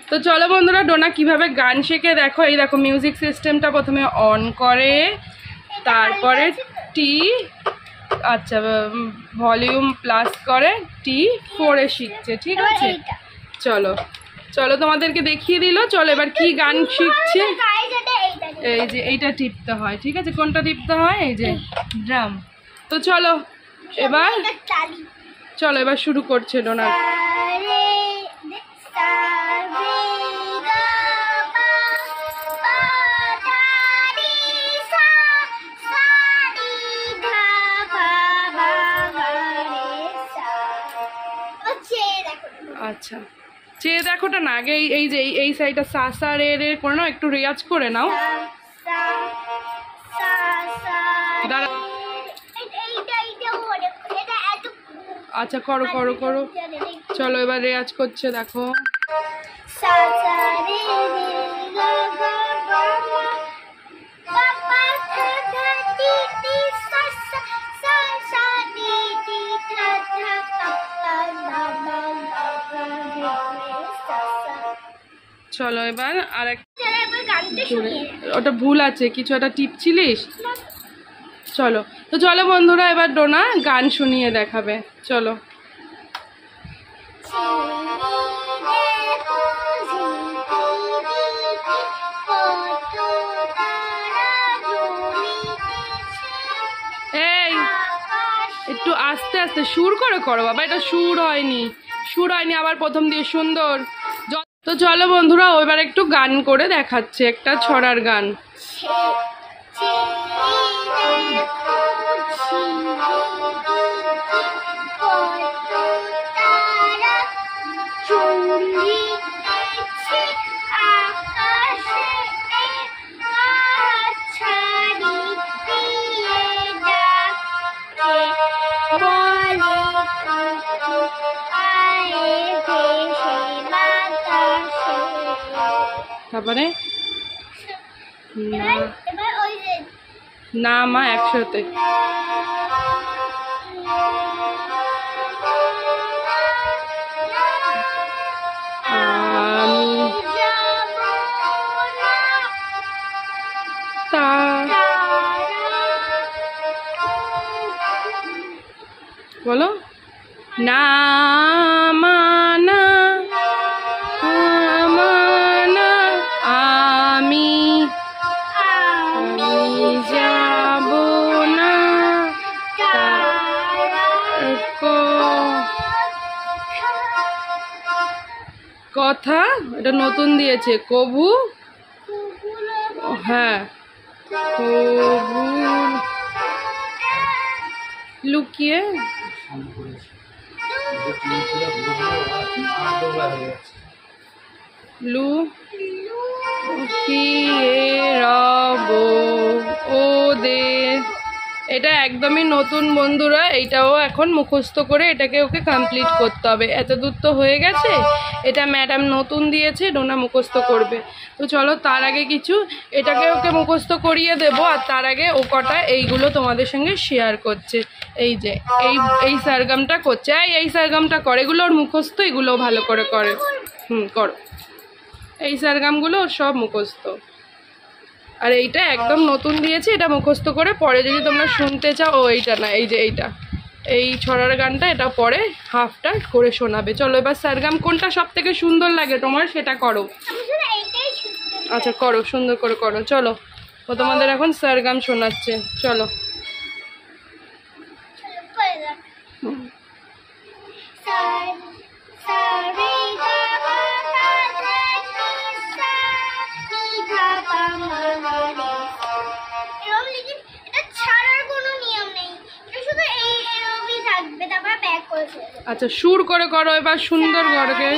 তো চলো বন্ধুরা, ডোনা কিভাবে গান শেখে দেখো। এই দেখো মিউজিক সিস্টেমটা প্রথমে অন করে, তারপরে টি আচ্ছা ভলিউম প্লাস করে T4 শিখছে। ঠিক আছে, চলো চলো তোমাদেরকে দেখিয়ে দিল। চলো এবার কি গান শিখছে। এই যে এইটা টিপতে হয়। ঠিক আছে, কোনটা টিপতে হয়? এই যে ড্রাম। তো চলো এবার শুরু করছে ডোনা। আচ্ছা, চেয়ে দেখোটা না, আগে এই যে এই সাইডটা সা সা রে রে করে নাও, একটু রেয়াজ করে নাও। আচ্ছা করো করো করো, চলো এবার রেয়াজ করছে দেখো। চলো এবার আর ওটা ভুল আছে, কিছু একটা টিপছিলিস। চলো তো চলো বন্ধুরা, এবার ডোনা গান শুনিয়ে দেখাবে। চলো। এই একটু আস্তে আস্তে সুর করে করো বাবা, এটা সুর হয়নি আবার প্রথম দিয়ে সুন্দর। তো চলো বন্ধুরা, এবার একটু গান করে দেখাচ্ছে, একটা ছড়ার গান। তারপরে না মা একসাথে। বলো না মানা যাব না, কথা এটা নতুন দিয়েছে কবু। হ্যাঁ কবু লুকিয়ে লুকিয়ে রব ওদের। এটা একদমই নতুন বন্ধুরা, এইটাও এখন মুখস্থ করে এটাকে ওকে কমপ্লিট করতে হবে। এত দূর তো হয়ে গেছে, এটা ম্যাডাম নতুন দিয়েছে, ডোনা মুখস্থ করবে। তো চলো তার আগে কিছু এটাকে ওকে মুখস্থ করিয়ে দেব, আর তার আগে ও কটা এইগুলো তোমাদের সঙ্গে শেয়ার করছে। এই যে এই সারগামটা করছে, এই সারগামটা করে, এগুলো ওর মুখস্থ, এগুলো ভালো করে করে। করো, এই সারগামগুলো ওর সব মুখস্থ। আর এইটা একদম নতুন দিয়েছে, এটা মুখস্থ করে পরে যদি তোমরা শুনতে চাও, এইটা না, এই যে এই ছড়ার গানটা, এটা পরে হাফটা করে শোনাবে। চলো এবার সারগাম কোনটা সব থেকে সুন্দর লাগে তোমার সেটা করো। আচ্ছা করো, সুন্দর করে করো। চলো ও তোমাদের এখন সারগাম শোনাচ্ছে। চলো। আচ্ছা সুর করে করো এবার, সুন্দর করে।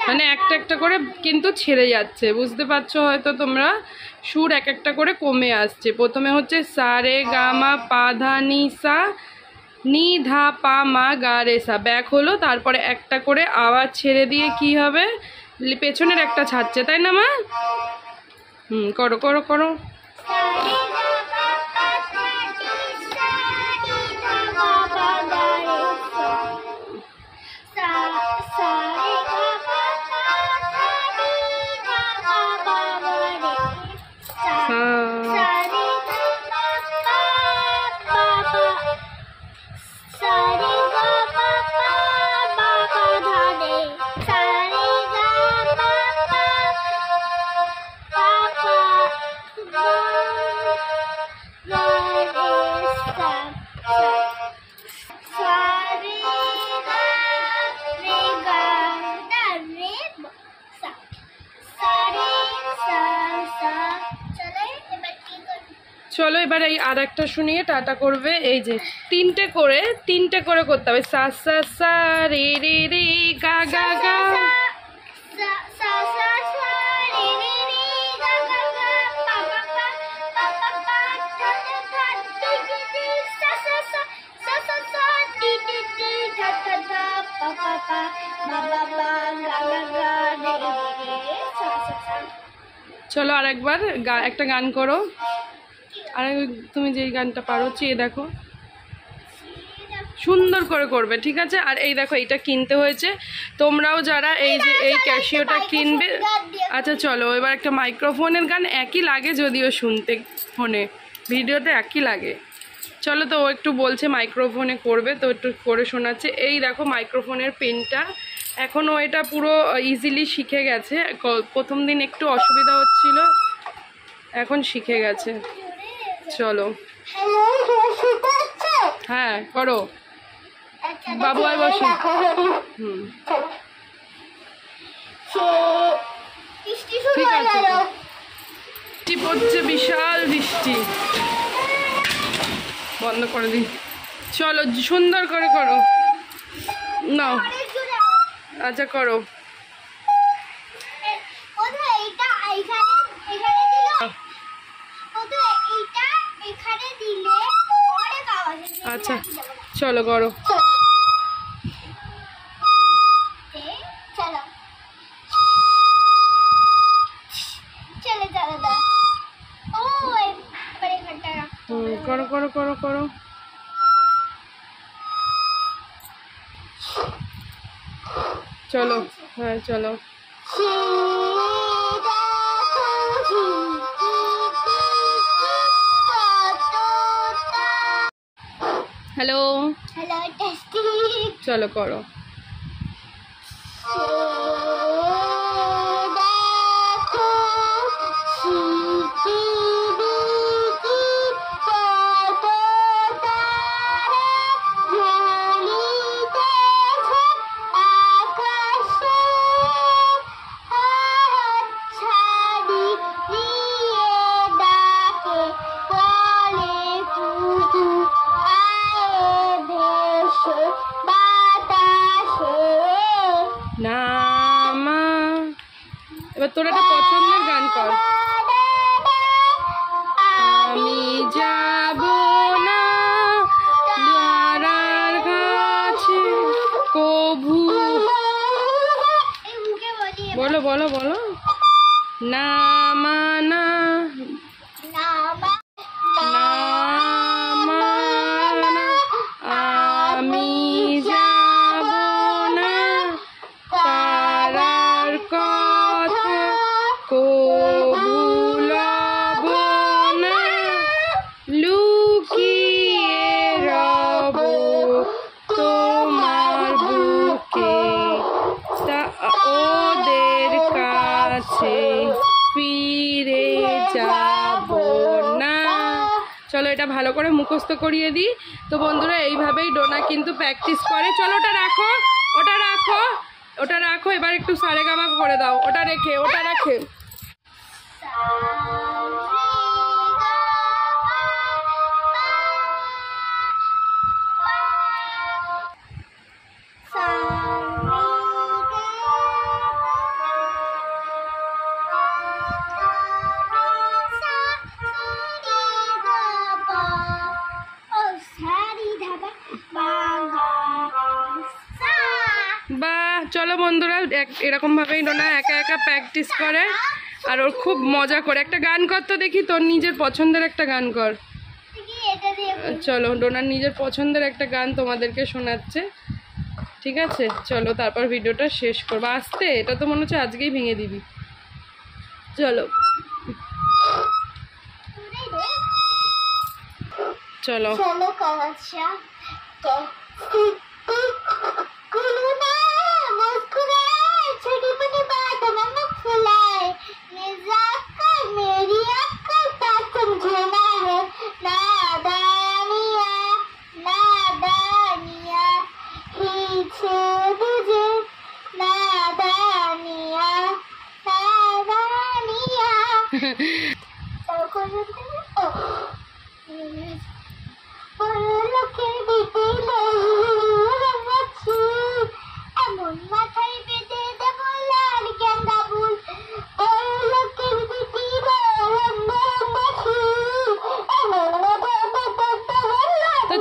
মানে একটা একটা করে কিন্তু ছেড়ে যাচ্ছে, বুঝতে পারছো হয়তো তোমরা। সুর এক একটা করে কমে আসছে। প্রথমে হচ্ছে সা রে গা মা পা ধা নি সা, নি ধা পা মা গা রে সা, ব্যাক হলো, তারপরে একটা করে আওয়াজ ছেড়ে দিয়ে কি হবে, পেছনের একটা ছাড়ছে, তাই না মা? করো করো করো। চলো এবার এই আর একটা শুনিয়ে টাটা করবে। এই যে তিনটে করে করতে হবে। সা সা সা রে রে রে গা গা গা, চলো আর একবার একটা গান করো। আর তুমি যেই গানটা পারো চেয়ে দেখো, সুন্দর করে করবে, ঠিক আছে? আর এই দেখো এইটা কিনতে হয়েছে, তোমরাও যারা এই যে এই ক্যাশিওটা কিনবে। আচ্ছা চলো এবার একটা মাইক্রোফোনের গান, একই লাগে যদিও শুনতে, ফোনে ভিডিওতে একই লাগে। চলো তো ও একটু বলছে মাইক্রোফোনে করবে, তো একটু করে শোনাচ্ছে। এই দেখো মাইক্রোফোনের পেনটা, এখন ও এটা পুরো ইজিলি শিখে গেছে। প্রথম দিন একটু অসুবিধা হচ্ছিল, এখন শিখে গেছে। চলো হ্যাঁ করো, বাবু আর বসে। ঠিক আছে, বৃষ্টি পড়ছে, বিশাল বৃষ্টি, বন্ধ করে দিই। চলো সুন্দর করে করো, নাও। আচ্ছা করো। আচ্ছা চলো করো। করো করো করো করো। চলো হ্যাঁ চলো। হ্যালো হ্যালো, চলো করো। এবার তোর একটা পছন্দের গান কর। আমি যাব না দারার কাছে কভু, বলো বলো বলো। না মানা আমি যাব না তারার কথা কভু লব না, লুকিয়ে রব তোমার বুকে ওদের কাছে ফিরে যাব না। চলো এটা ভালো করে মুখস্থ করিয়ে দিই। তো বন্ধুরা এইভাবেই ডোনা কিন্তু প্র্যাকটিস করে। চলো ওটা রাখো, ওটা রাখো, ওটা রাখো। এবার একটু সারেগামা করে দাও, ওটা রেখে, ওটা রাখে। চলো বন্ধুরা, এরকমভাবেই ডোনা একা একা প্র্যাকটিস করে আর ওর খুব মজা করে। একটা গান কর তো দেখি, তোর নিজের পছন্দের একটা গান কর। চলো ডোনার নিজের পছন্দের একটা গান তোমাদেরকে শোনাচ্ছে, ঠিক আছে? চলো তারপর ভিডিওটা শেষ করবো। আসতে এটা তো মনে হচ্ছে আজকেই ভেঙে দিবি। চলো চলো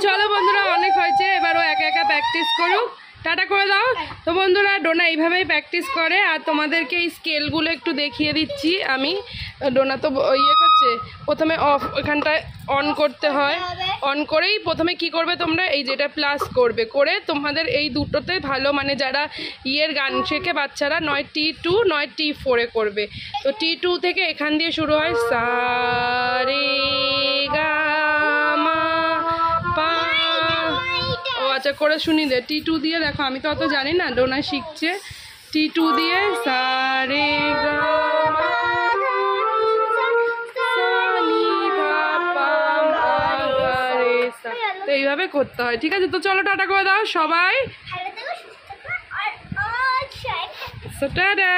চলো বন্ধুরা, অনেক হয়েছে, এবারও একা একা প্র্যাকটিস করুক। টাটা করে দাও। তো বন্ধুরা, ডোনা এইভাবেই প্র্যাকটিস করে। আর তোমাদেরকে এই স্কেলগুলো একটু দেখিয়ে দিচ্ছি আমি। ডোনা তো ইয়ে করছে, প্রথমে অফ ওখানটায় অন করতে হয়। অন করেই প্রথমে কি করবে তোমরা, এই যেটা প্লাস করবে, করে তোমাদের এই দুটোতে ভালো মানে যারা ইয়ের গান শেখে বাচ্চারা, নয় T2 নয় T4 করবে। তো T2 থেকে এখান দিয়ে শুরু হয়, সা রে গা মা পা। ও আচ্ছা, করে শুনি দে। T2 দিয়ে দেখো, আমি তো অত জানি না, ডোনা শিখছে। T2 দিয়ে সা রে গা মা সা নি ধা পা মা গা রে সা। তো এইভাবে করতে হয়, ঠিক আছে? তো চলো টাটা করে দাও সবাই। টাটা।